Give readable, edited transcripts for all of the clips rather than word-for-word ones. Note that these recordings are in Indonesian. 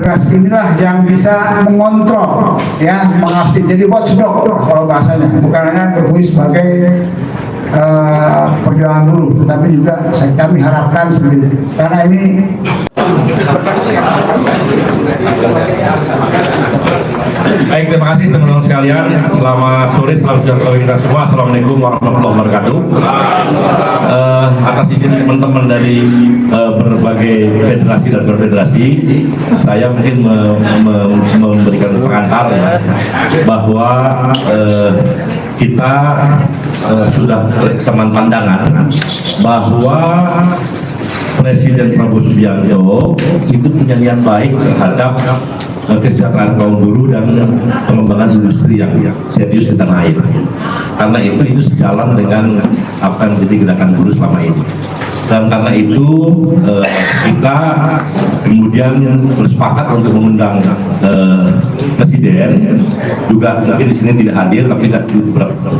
petugas inilah yang bisa mengontrol, ya, mengawasi, jadi watchdog kalau bahasanya, bukan hanya berfungsi sebagai perjuangan buruh, tetapi juga kami harapkan seperti itu. Karena ini baik, terima kasih teman-teman sekalian. Selamat sore, selamat sejahtera kita semua. Assalamualaikum warahmatullahi wabarakatuh. Atas izin teman-teman dari berbagai federasi dan berfederasi, saya mungkin memberikan pengantar ya, bahwa kita sudah berkesamaan pandangan bahwa Presiden Prabowo Subianto itu punya niat baik terhadap kesejahteraan kaum buruh dan pengembangan industri yang serius di tanah air. Karena itu sejalan dengan apa yang menjadi gerakan buruh selama ini. Dan karena itu kita kemudian bersepakat untuk mengundang Presiden, juga mungkin di sini tidak hadir, tapi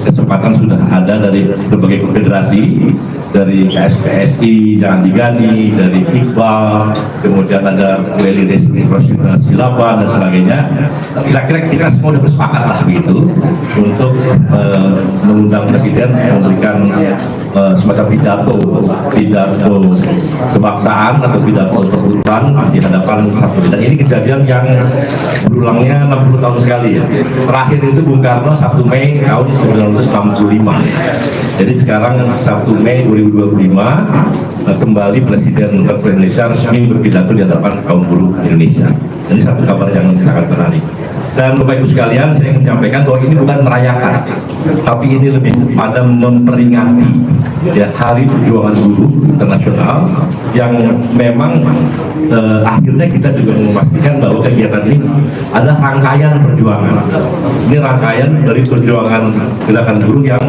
kesempatan sudah ada dari berbagai konfederasi, dari KSPSI, Jangan Digani, dari Iqbal, kemudian ada Weli Silaban dan sebagainya. Kira-kira kita semua sudah bersepakat lah begitu untuk mengundang Presiden memberikan semacam pidato kebangsaan atau pidato terburuan di hadapan satu. Dan ini kejadian yang berulangnya 60 tahun sekali ya. Terakhir itu Bung Karno 1 Mei tahun 1965. Jadi sekarang 1 Mei 2025 kembali Presiden Republik Indonesia resmi berpidato di hadapan kaum buruh Indonesia. Ini satu kabar yang sangat menarik. Dan Bapak Ibu sekalian, saya ingin menyampaikan bahwa ini bukan merayakan, tapi ini lebih pada memperingati ya, Hari Perjuangan Buruh Internasional yang memang akhirnya kita juga memastikan bahwa kegiatan ini adalah rangkaian perjuangan. Ini rangkaian dari perjuangan gerakan buruh yang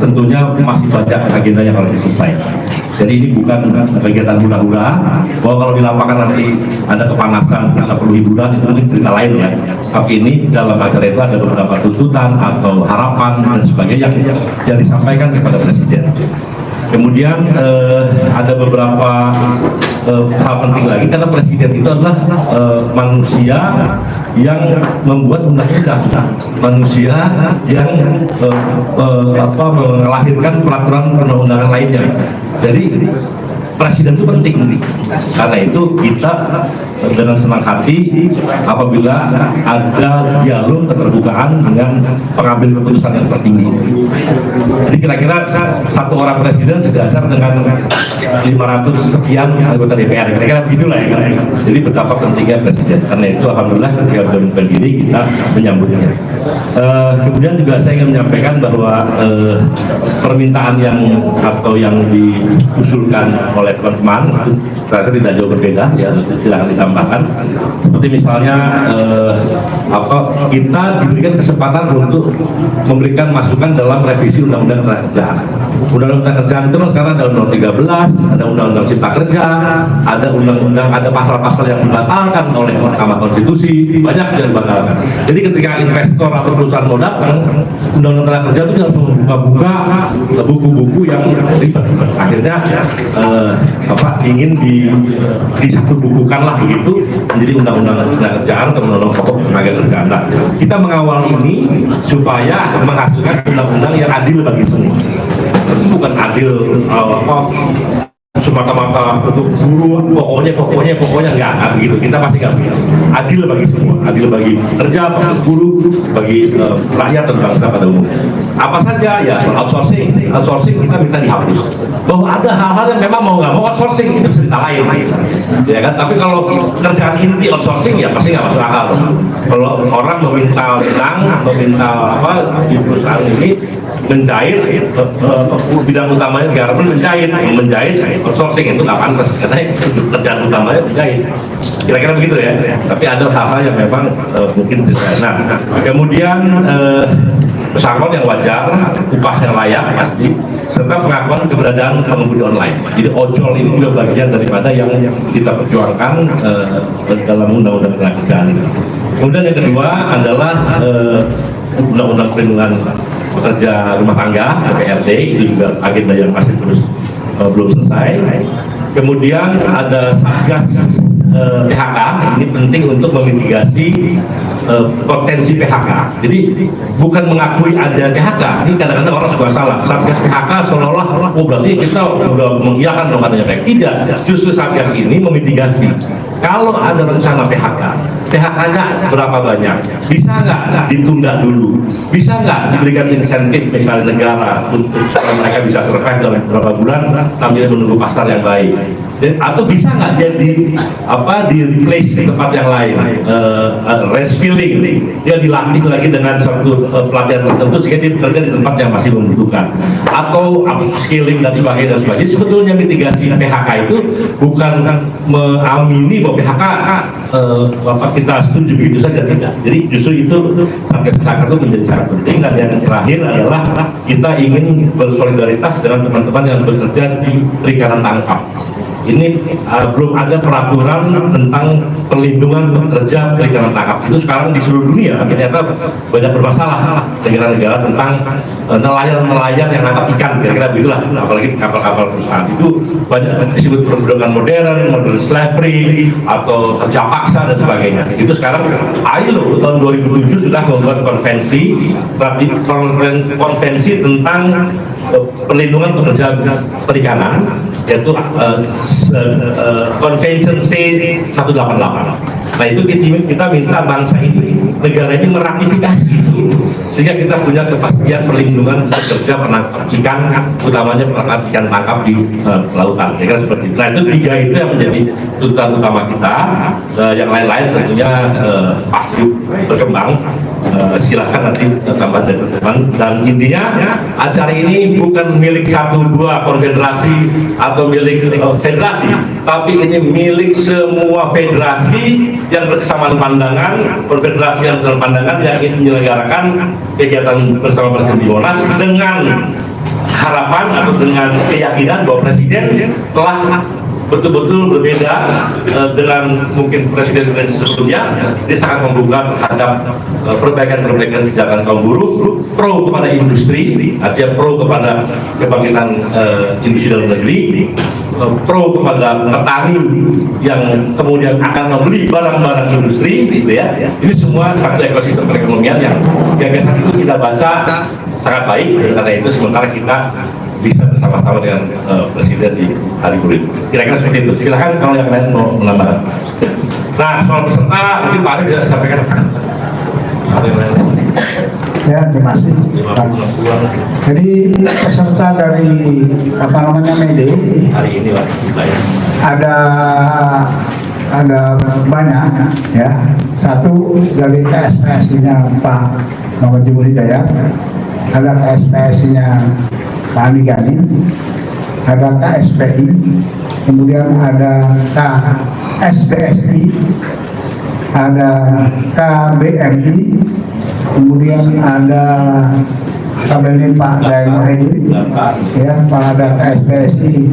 tentunya masih banyak agenda yang harus diselesaikan. Jadi ini bukan kegiatan hura-hura, bahwa kalau di lapangan nanti ada kepanasan, kita perlu hiburan, itu cerita lain ya. Tapi ini dalam acara itu ada beberapa tuntutan atau harapan dan sebagainya yang disampaikan kepada Presiden. Kemudian ada beberapa hal penting lagi, karena Presiden itu adalah manusia yang membuat undang-undang, manusia yang melahirkan peraturan perundang-undangan lainnya. Jadi Presiden itu penting nih. Karena itu kita dengan senang hati apabila ada dialog keterbukaan dengan pengambil keputusan yang tertinggi. Jadi kira-kira satu orang presiden sejajar dengan 500 sekian anggota DPR. Kira-kira begitulah ya. Jadi betapa pentingnya presiden. Karena itu alhamdulillah ketika sudah berdiri kita menyambutnya. Kemudian juga saya ingin menyampaikan bahwa permintaan yang diusulkan oleh teman-teman itu saya tidak jauh berbeda ya, silahkan ditambahkan. Seperti misalnya kita diberikan kesempatan untuk memberikan masukan dalam revisi Undang-Undang Kerjaan. Undang-Undang Kerjaan itu sekarang ada Undang-Undang 13, ada Undang-Undang Cipta Kerja, ada undang-undang, ada pasal-pasal yang dibatalkan oleh Mahkamah Konstitusi, banyak yang dibatalkan. Jadi ketika investor atau perusahaan mau datang, Undang-Undang Tenaga Kerja itu harus membuka buku-buku yang ribet. Akhirnya ingin disatubukukan lah begitu menjadi Undang-Undang Tenaga Kerjaan atau Undang-Undang Pokok Tenaga Kerjaan. Nah, kita mengawal ini supaya menghasilkan undang-undang yang adil bagi semua. Itu bukan adil semata-mata untuk buruh, pokoknya nggak begitu. Kita pasti nggak begitu. Adil bagi semua, adil bagi kerja, buruh, bagi rakyat dan bangsa pada umumnya. Apa saja ya, outsourcing kita minta dihapus. Bahwa ada hal-hal yang memang mau nggak mau outsourcing itu cerita lain, ya kan. Tapi kalau kerjaan inti outsourcing ya pasti nggak masuk akal. Kalau orang meminta di perusahaan ini menjahit, bidang utamanya garment menjahit outsourcing itu nggak pantas, karena kerjaan utamanya menjahit. Kira-kira begitu ya. Tapi ada hal-hal yang memang mungkin tidak. Nah, kemudian pesangon yang wajar, upah yang layak pasti, serta pengakuan keberadaan pengemudi online. Jadi ojol ini juga bagian daripada yang kita perjuangkan dalam Undang-Undang Tenaga Kerjaan ini. Kemudian yang kedua adalah Undang-Undang Perlindungan Pekerja Rumah Tangga (PRT), itu juga agenda yang masih terus belum selesai. Kemudian ada Satgas PHK, ini penting untuk memitigasi potensi PHK. Jadi bukan mengakui ada PHK. Ini kadang-kadang orang suka salah. Satgas PHK seolah-olah oh berarti kita udah mengiyakan dong adanya PHK. Tidak, justru Satgas ini memitigasi. Kalau ada rencana PHK, PHK-nya berapa banyak? Bisa nggak ditunda dulu? Bisa nggak diberikan insentif misalnya negara untuk supaya mereka bisa survive dalam beberapa bulan sambil menunggu pasar yang baik? Atau bisa nggak dia di replace di tempat yang lain, reskilling, dia dilatih lagi dengan suatu pelatihan tertentu sehingga dia bekerja di tempat yang masih membutuhkan, atau upskilling dan sebagainya. Jadi sebetulnya mitigasi PHK itu bukan mengamini bahwa PHK Bapak kita setuju begitu saja, tidak. Jadi justru itu Satgas PHK itu menjadi sangat penting. Dan yang terakhir adalah kita ingin bersolidaritas dengan teman-teman yang bekerja di perikanan tangkap. Ini belum ada peraturan tentang perlindungan pekerja perikanan tangkap. Itu sekarang di seluruh dunia ternyata banyak bermasalah negara-negara tentang nelayan-nelayan yang nangkap ikan, kira-kira begitulah. Apalagi kapal-kapal perusahaan itu banyak disebut perbudakan modern slavery atau kerja paksa dan sebagainya. Itu sekarang ILO tahun 2007 sudah membuat konvensi tentang perlindungan pekerja perikanan, yaitu Convention C188. Nah itu kita minta bangsa ini, negara ini meratifikasi sehingga kita punya kepastian perlindungan pekerja penangkap ikan, utamanya penangkap ikan tangkap di lautan. Kira seperti itu. Nah itu tiga itu yang menjadi tuntutan utama kita. Yang lain-lain tentunya pasti berkembang. Silahkan nanti tambah dari teman. Dan intinya acara ini bukan milik satu dua konfederasi atau milik federasi, tapi ini milik semua federasi yang berkesamaan pandangan, konfederasi yang berkesamaan pandangan yang ingin menyelenggarakan kegiatan bersama Presiden di Monas dengan harapan atau dengan keyakinan bahwa Presiden telah betul-betul berbeda dengan mungkin presiden sebelumnya. Dia sangat membuka terhadap perbaikan-perbaikan kebijakan kaum buruh, pro kepada industri, artinya pro kepada kebangkitan industri dalam negeri, pro kepada petani yang kemudian akan membeli barang-barang industri, gitu ya. Ini semua satu ekosistem perekonomian yang gagasan itu kita baca sangat baik. Karena itu sementara kita bisa bersama-sama dengan Presiden di hari buruh. Kira-kira seperti itu. Silakan kalau yang lain mau menambahkan. Nah, soal peserta mungkin Pak Arif bisa sampaikan. Ya, terima kasih. Jadi peserta dari Mede hari ini Pak, ada banyak ya. Satu dari KSPSI-nya Pak Muhammad Jumur Hidayat, ada KSPSI-nya Pak Ali Gani, ada KSPI, kemudian ada KSBSI, ada KBRI, kemudian ada kabelnya Pak Dayang Muhyiddin, ya, ada KSBSI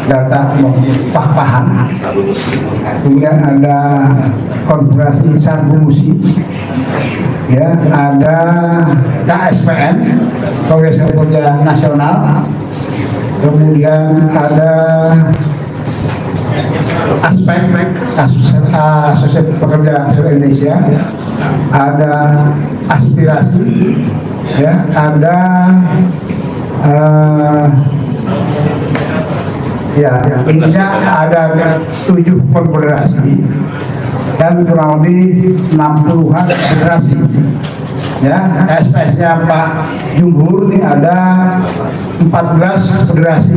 Data Pakpahan, kemudian ada Konfederasi Sargumusi, ya, ada KSPN, Kongres Pekerja Nasional, kemudian ada Aspek Asosiasi Pekerja Seluruh Indonesia, ada Aspirasi, ya, ada ya, intinya ada 7 konfederasi dan kurang lebih 60-an federasi. Ya, SPS-nya Pak Jumhur ini ada 14 federasi.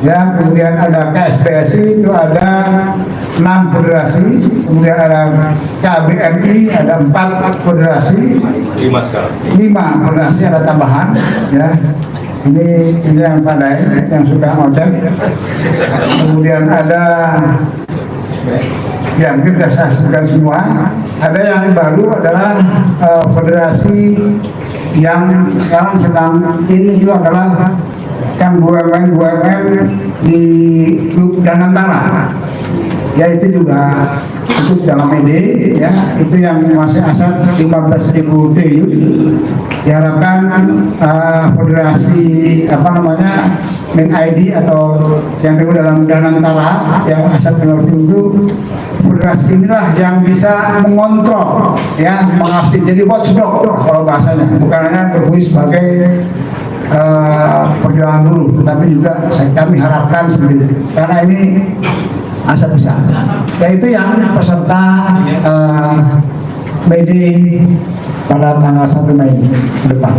Ya, kemudian ada KSBSI itu ada 6 federasi, kemudian ada KBRI ada 4 federasi, 5 sekarang. 5 federasi ada tambahan, ya. Ini yang pandai, yang sudah ngocek. Kemudian ada yang kita sebutkan semua. Ada yang baru adalah federasi yang sekarang sedang ini juga adalah yang BUMN di Grup Danantara. ya itu juga itu dalam ide ya, itu yang masih aset 15.000 triliun. Diharapkan federasi main ID atau yang disebut dalam Danantara yang aset 15.000 itu, federasi inilah yang bisa mengontrol ya, mengawasi, jadi watchdog kalau bahasanya, bukan hanya berfungsi sebagai perjuangan buruh, tetapi juga kami harapkan seperti itu, karena ini aset besar. Yaitu yang peserta May Day pada tanggal 1 Mei ke depan.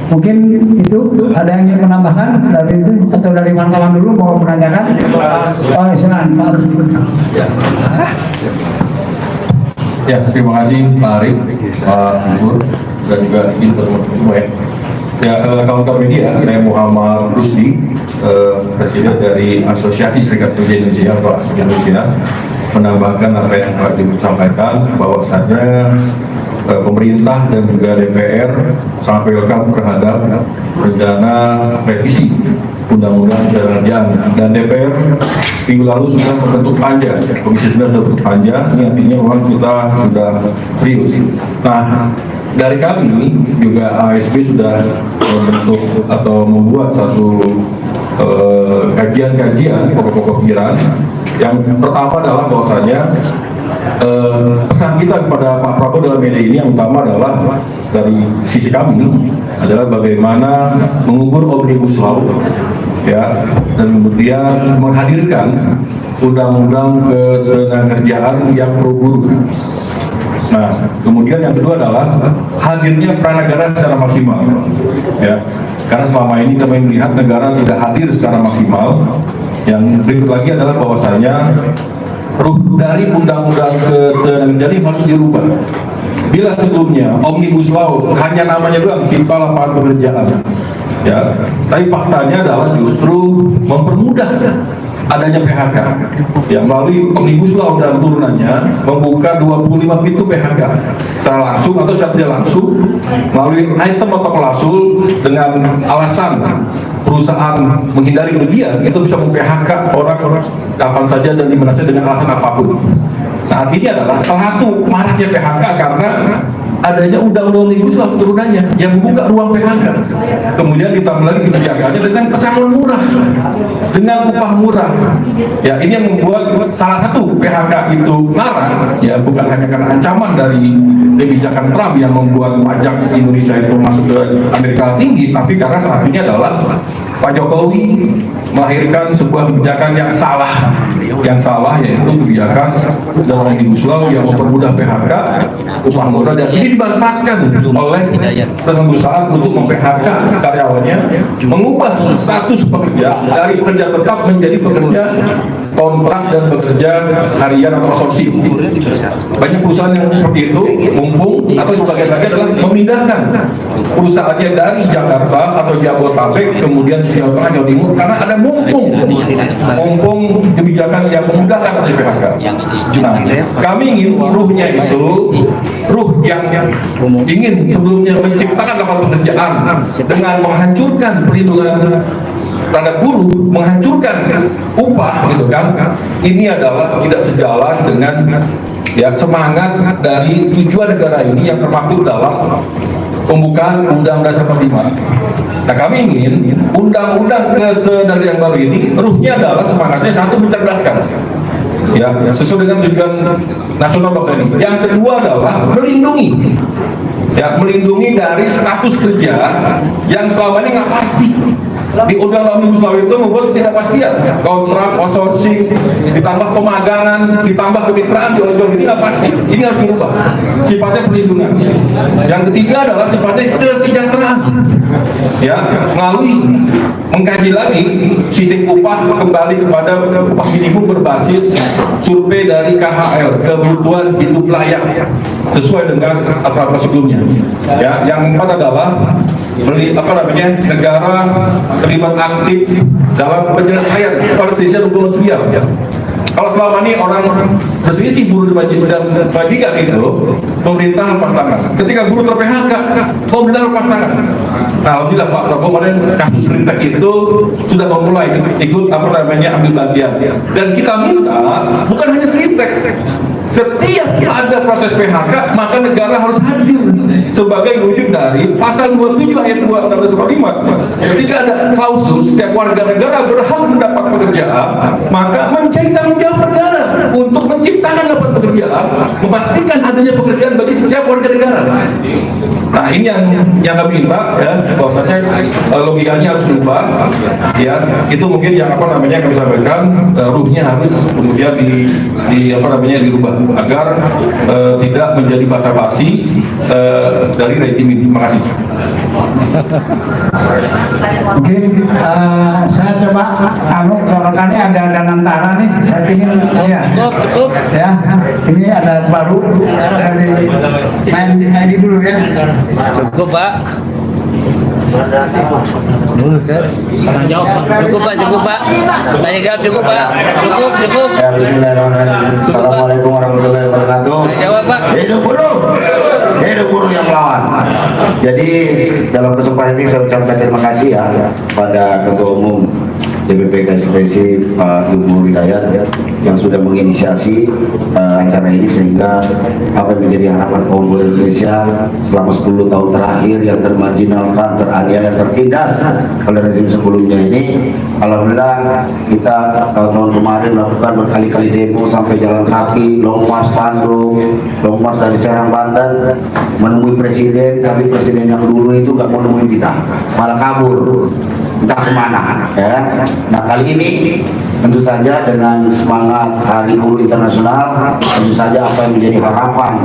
Mungkin itu ada yang ingin menambahkan dari itu atau dari wartawan dulu mau menanyakan? Oh, silakan Pak Arif. Ya, terima kasih Pak Arif, Pak Gubernur, dan juga teman-teman semua ya. Ya, kawan-kawan media, saya Muhammad Rusdi, Presiden dari Asosiasi Serikat Pekerja Indonesia atau ASPI Indonesia, menambahkan apa yang telah disampaikan bahwasanya pemerintah dan juga DPR sangat welcome terhadap rencana revisi Undang-Undang Ketenagakerjaan, dan DPR minggu lalu sudah membentuk panja, Komisi 9 sudah bentuk panja, ini artinya memang kita sudah serius. Nah, dari kami juga ASP sudah membentuk atau membuat satu kajian-kajian pokok-pokok pikiran. Yang pertama adalah bahwasanya pesan kita kepada Pak Prabowo dalam media ini yang utama adalah dari sisi kami adalah bagaimana mengukur Omnibus Law ya, dan kemudian menghadirkan undang-undang ketenagakerjaan yang pro buruh. Nah, kemudian yang kedua adalah hadirnya peran negara secara maksimal ya, karena selama ini kami melihat negara tidak hadir secara maksimal. Yang berikut lagi adalah bahwasanya ruh dari undang-undang ketenagakerjaan ini harus dirubah. Bila sebelumnya Omnibus Law hanya namanya doang cipta lapangan pekerjaan ya, tapi faktanya adalah justru mempermudah adanya PHK ya, melalui Omnibus Law dan turunannya membuka 25 pintu PHK secara langsung atau secara tidak langsung melalui item atau klausul dengan alasan perusahaan menghindari kerugian, itu bisa mem-PHK orang kapan saja dan dimana saja dengan alasan apapun. Nah, artinya adalah salah satu maraknya PHK karena adanya undang-undang Omnibus Law turunannya yang membuka ruang PHK. Kemudian ditambah lagi kebijakannya dengan pesangon murah, dengan upah murah. Ya, ini yang membuat salah satu PHK itu larang. Ya, bukan hanya karena ancaman dari kebijakan Trump yang membuat pajak Indonesia itu masuk ke Amerika tinggi, tapi karena salah satunya adalah Pak Jokowi melahirkan sebuah kebijakan yang salah, yaitu kebijakan dalam Omnibus Law yang mempermudah PHK, upah murah, dan ini dimanfaatkan oleh perusahaan untuk mem-PHK karyawannya, mengubah status pekerja dari pekerja tetap menjadi pekerja kontrak dan bekerja harian atau outsourcing. Banyak perusahaan yang seperti itu mumpung atau sebagian lagi adalah memindahkan perusahaannya dari Jakarta atau Jabodetabek kemudian ke Jawa Tengah, Jawa Timur, karena ada mumpung kebijakan yang memudahkan dari PHK. Nah, kami ingin ruhnya itu ruh yang ingin sebelumnya menciptakan lapangan pekerjaan dengan menghancurkan perlindungan terhadap buruh, menghancurkan upah gitu kan, ini adalah tidak sejalan dengan ya semangat dari tujuan negara ini yang termaktub dalam pembukaan Undang-Undang Dasar 45. Nah, kami ingin undang-undang ketenagakerjaan yang baru ini ruhnya adalah semangatnya satu, mencerdaskan ya sesuai dengan tujuan nasional bangsa ini. Yang kedua adalah melindungi dari status kerja yang selama ini nggak pasti. Di Undang-Undang Omnibus Law itu membuat ketidakpastian, kontrak, outsourcing, ditambah pemagangan, ditambah kemitraan, jual-jual, ini nggak pasti. Ini harus dirubah. Sifatnya perlindungan. Yang ketiga adalah sifatnya kesejahteraan. Ya, melalui mengkaji lagi sistem upah kembali kepada upah minimum berbasis survei dari KHL, kebutuhan hidup layak, sesuai dengan apa sebelumnya. Ya, yang keempat adalah negara terlibat aktif dalam penyelesaian perselisihan hukum sosial Kalau selama ini orang berselisih buruh dibagikan itu, pemerintah lepas tangan. Ketika buruh ter-PHK, pemerintah lepas tangan. Nah, alhamdulillah Pak Prabowo kemarin kasus Rintek itu sudah memulai ikut ambil bagian. Dan kita minta bukan hanya Rintek. Setiap ada proses PHK, maka negara harus hadir sebagai wujud dari pasal 27 ayat 2 Undang-Undang 45. Ketika ada klausul setiap warga negara berhak mendapat pekerjaan, maka menjadi tanggung jawab negara untuk menciptakan lapangan pekerjaan, memastikan adanya pekerjaan bagi setiap warga negara. Nah, ini yang kami minta ya, bahwasanya logikanya harus berubah. Ya, itu mungkin yang kami sampaikan, ruhnya harus kemudian dirubah agar tidak menjadi basa-basi dari rejim ini. Terima kasih. Mungkin saya coba rekannya ada Danantara nih, saya ingin cukup ya, ini ada baru dari main dulu ya. Cukup Pak. Cukup Pak. Tanya jawab cukup Pak. Cukup. Ya, bismillahirrahmanirrahim. Assalamualaikum warahmatullahi wabarakatuh. Jawab Pak. Hidup buruh yang melawan. Jadi dalam kesempatan ini saya ucapkan terima kasih ya pada Ketua Umum DPP Kasih Pak Ibu Hidayat yang sudah menginisiasi acara ini, sehingga apa yang menjadi harapan kaum buruh Indonesia selama 10 tahun terakhir yang termarginalkan, teraniaya, tertindas oleh rezim sebelumnya ini, alhamdulillah kita tahun kemarin melakukan berkali-kali demo sampai jalan kaki, long march Bandung, long march dari Serang Banten menemui presiden, tapi presiden yang dulu itu nggak mau nemuin kita, malah kabur entah kemana ya. Nah, kali ini tentu saja dengan semangat Hari Buruh Internasional, tentu saja apa yang menjadi harapan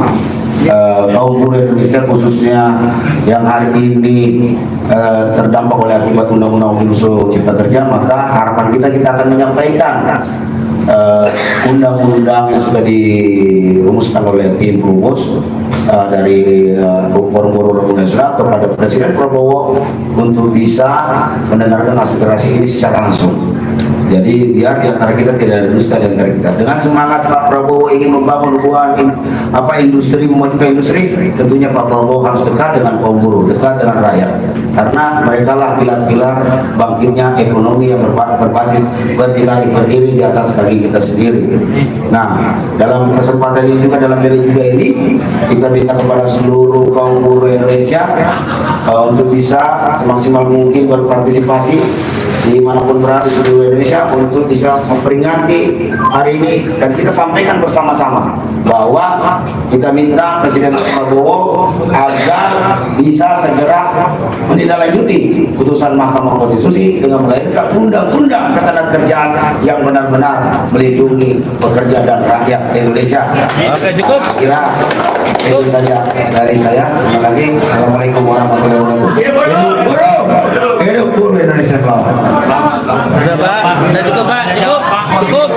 kaum buruh Indonesia khususnya yang hari ini terdampak oleh akibat Undang-Undang Omnibus Law Cipta Kerja, maka harapan kita akan menyampaikan undang-undang yang sudah dirumuskan oleh tim rumus dari Forum Buruh Nasional kepada Presiden Prabowo untuk bisa mendengarkan aspirasi ini secara langsung. Jadi biar di antara kita tidak ada dusta di antara kita. Dengan semangat Pak Prabowo ingin membangun hubungan industri, memajukan industri, tentunya Pak Prabowo harus dekat dengan kaum buruh, dekat dengan rakyat. Karena mereka lah pilar-pilar bangkitnya ekonomi yang berbasis berdiri di atas kaki kita sendiri. Nah, dalam kesempatan ini juga, dalam hari juga ini, kita minta kepada seluruh kaum buruh Indonesia untuk bisa semaksimal mungkin berpartisipasi dimanapun berada di seluruh Indonesia untuk bisa memperingati hari ini, dan kita sampaikan bersama-sama bahwa kita minta Presiden Prabowo agar bisa segera menindaklanjuti putusan Mahkamah Konstitusi dengan melahirkan undang-undang ketenagakerjaan yang benar-benar melindungi pekerja dan rakyat Indonesia. Oke, cukup. Kira itu saja dari saya. Terima kasih. Assalamualaikum warahmatullahi wabarakatuh. Hidup buruh Indonesia melawan. Udah Pak. Udah cukup Pak. Cukup.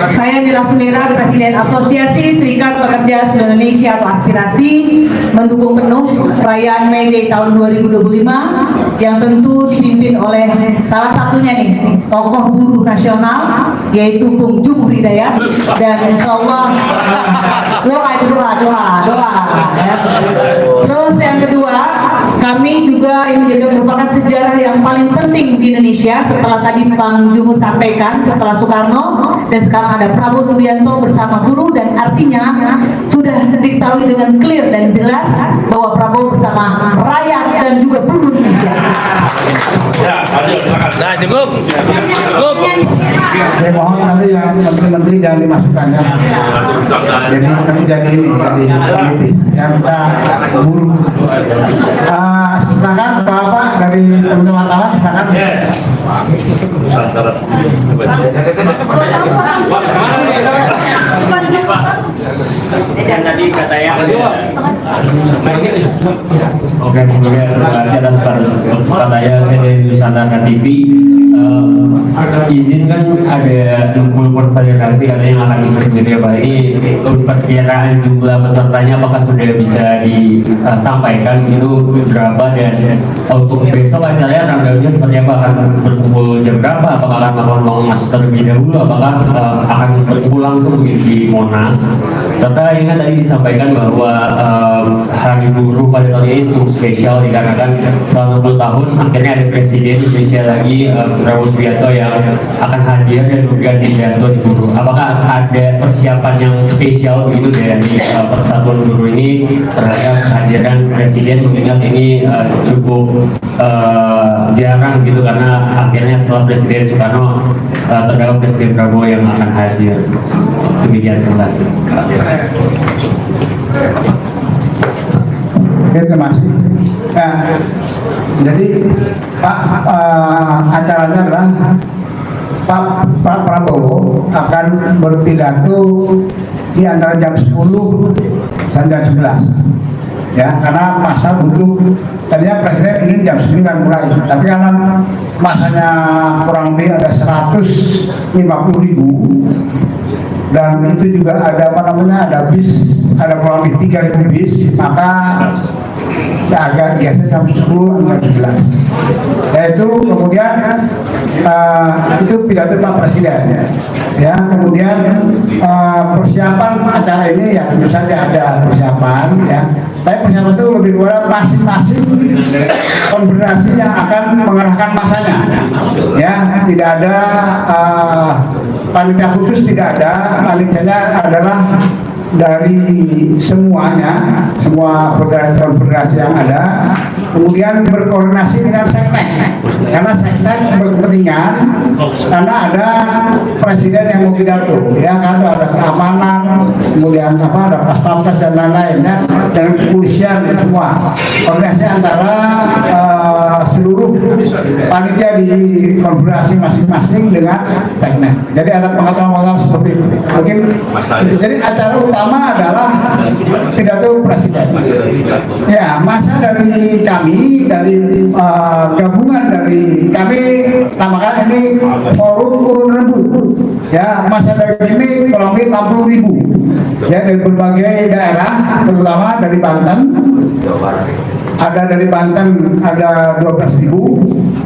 Saya Nila Sumira, Presiden Asosiasi Serikat Pekerja Seluruh Indonesia atau Aspirasi, mendukung penuh perayaan May Day tahun 2025 yang tentu dipimpin oleh salah satunya nih tokoh buruh nasional, yaitu Bung Jumur Hidayat, dan insya Allah doa ya. Terus yang kedua, kami juga yang merupakan sejarah yang paling penting di Indonesia setelah tadi Bang Jumur sampaikan, setelah Soekarno, dan sekarang ada Prabowo Subianto bersama buruh, dan artinya sudah diketahui dengan clear dan jelas bahwa Prabowo bersama rakyat dan juga buruh Indonesia. Nah, cukup. Saya mohon nanti yang menteri-menteri jangan dimasukkan ya. Jadi kami jadi ini, jadi politis yang kita buruh. Silakan Bapak dari teman-teman wartawan, silakan. Yes. tadi katanya Oke, kemudian terima kasih atas persetujuan dari Nusantara TV. Izin kan ada 60 konfederasi katanya yang akan ikut gitu ya Pak. Ini perkiraan jumlah pesertanya apakah sudah bisa disampaikan gitu berapa, dan untuk besok acaranya rundownnya seperti apa, akan berkumpul jam berapa, apakah akan melakukan long march terlebih dahulu, apakah akan berkumpul langsung di Monas, serta ini kan tadi disampaikan bahwa Hari Buruh pada tahun ini cukup spesial dikarenakan selama 60 tahun akhirnya ada Presiden Indonesia lagi Prabowo Subianto yang akan hadir dan mengganti pidato di buruh. Apakah ada persiapan yang spesial begitu dari Persatuan Buruh ini terhadap kehadiran Presiden, mengingat ini cukup jarang gitu, karena akhirnya setelah Presiden Soekarno terdapat Presiden Prabowo yang akan hadir. Demikian, terima kasih. Oke, terima kasih. Nah, jadi Pak acaranya adalah Pak Prabowo akan berpidato di antara jam 10 sampai jam 11. Ya, karena masa butuh, tadinya Presiden ingin jam 9 mulai, tapi karena masanya kurang lebih ada 150.000 dan itu juga ada ada bis, ada kurang lebih 3.000 bis, maka agak biasa jam 10 sampai 11. Yaitu kemudian itu pidato Pak Presiden. Ya, kemudian persiapan acara ini ya tentu saja ada persiapan ya. Tapi persiapan itu lebih kepada masing-masing konfederasi yang akan mengerahkan masanya. Ya, tidak ada panitia khusus, tidak ada. Panitianya adalah dari semuanya, semua konfederasi yang ada, kemudian berkoordinasi dengan Seknek, karena Seknek berkepentingan karena ada Presiden yang mau pidato, ya kan, ada keamanan, kemudian ada pas-pampres dan lain-lain, ya, dan kepolisian dan semua koordinasi antara seluruh panitia di konfederasi masing-masing dengan Seknek. Jadi ada pengaturan-pengaturan seperti itu. Mungkin itu. Jadi acara utama adalah pidato Presiden. Ya, masa dari kami, dari gabungan dari kami namakan ini Forum Urun Rembu. Ya, masa dari kami kurang lebih 60.000. Ya, dari berbagai daerah, terutama dari Banten. Ada dari Banten ada 12.000,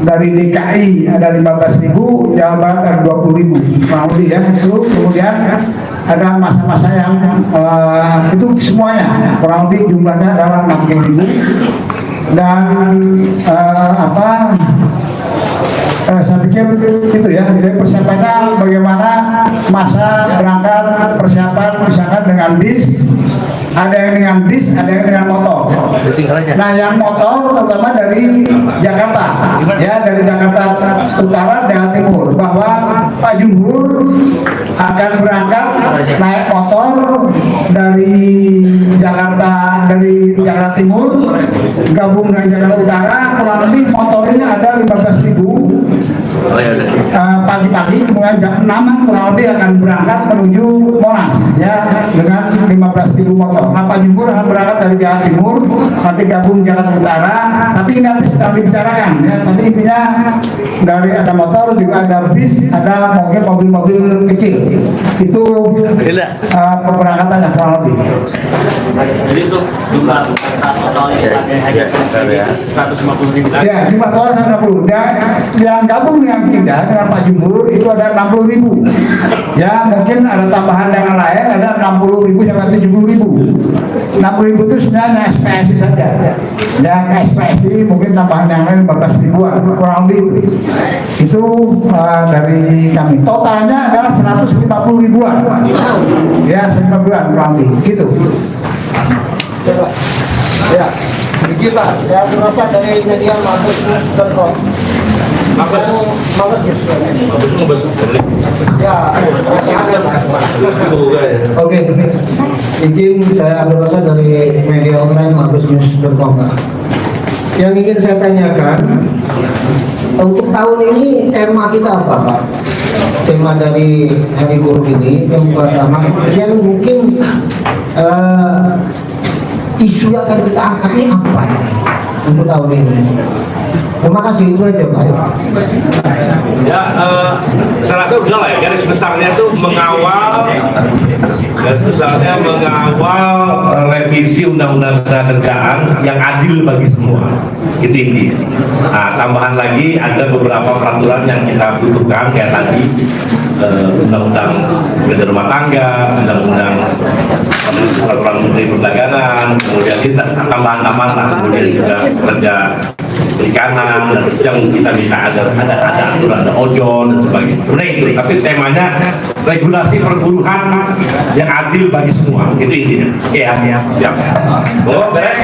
dari DKI ada 15.000, Jawa Barat ada 20.000, kurang lebih ya. Itu kemudian ada masa-masa yang itu semuanya kurang lebih jumlahnya adalah 60.000 dan saya pikir itu ya. Jadi persiapannya bagaimana masa berangkat, persiapan misalkan dengan bis, ada yang dengan bis, ada yang dengan motor. Nah, yang motor terutama dari Jakarta, ya, dari Jakarta Utara dan Timur, bahwa Pak Jumbur akan berangkat naik motor dari Jakarta Timur, gabung dengan Jakarta Utara, kurang lebih motornya ada 15.000. Pagi-pagi mulai jam 6 kurang lebih akan berangkat menuju Monas, ya, dengan 15.000 motor. Nah, Pak Jumbur akan berangkat dari Jakarta Timur, nanti gabung Jakarta Utara, tapi ini nanti sedang dibicarakan, ya. Tapi intinya dari ada motor juga ada bis, ada mungkin mobil-mobil kecil. Itu pemberangkatannya kurang lebih. Jadi untuk jumlah totalnya hanya 150.000. Ya, jumlah total 150. Dan yang gabung dengan kita, dengan Pak Jumbur itu ada 60.000. Ya, mungkin ada tambahan yang lain, ada 60.000 sampai 70.000. 60.000 itu sebenarnya SPSI saja. Dan SPSI mungkin tambahan yang lain 15.000-an, kurang lebih. Itu dari kami. Totalnya adalah 150.000-an. Ya, 150.000-an kurang lebih. Gitu. Ya, begini Pak, saya merasa dari media Mabes.com. Oke, izin saya berasal dari media online Mabes.com. Yang ingin saya tanyakan, untuk tahun ini tema kita apa Pak? Tema dari Hari Buruh ini yang pertama, yang mungkin isu yang akan kita angkat ini apa ya untuk tahun ini? Terima kasih, itu aja Pak. Ya, saya rasa udah lah ya, garis besarnya itu mengawal revisi Undang-Undang Ketenagakerjaan yang adil bagi semua. Itu intinya. Nah, tambahan lagi ada beberapa peraturan yang kita butuhkan kayak tadi Undang-Undang Kerja Rumah Tangga, Undang-Undang Peraturan Menteri Perdagangan, kemudian kita tambahan-tambahan lah, kemudian juga kerja perikanan dan yang kita minta ada aturan, ada ojol dan sebagainya. Sebenarnya itu, tapi temanya regulasi perburuhan yang adil bagi semua. Itu intinya. Iya, siap. Oh, beres.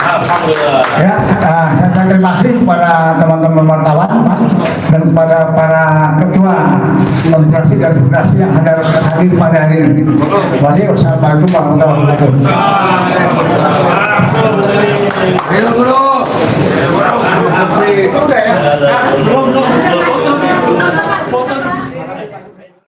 Alhamdulillah. Ya, saya terima kasih kepada teman-teman wartawan dan kepada para ketua konfederasi dan federasi yang hadir pada hari ini. Terima kasih. Wassalamualaikum warahmatullahi wabarakatuh.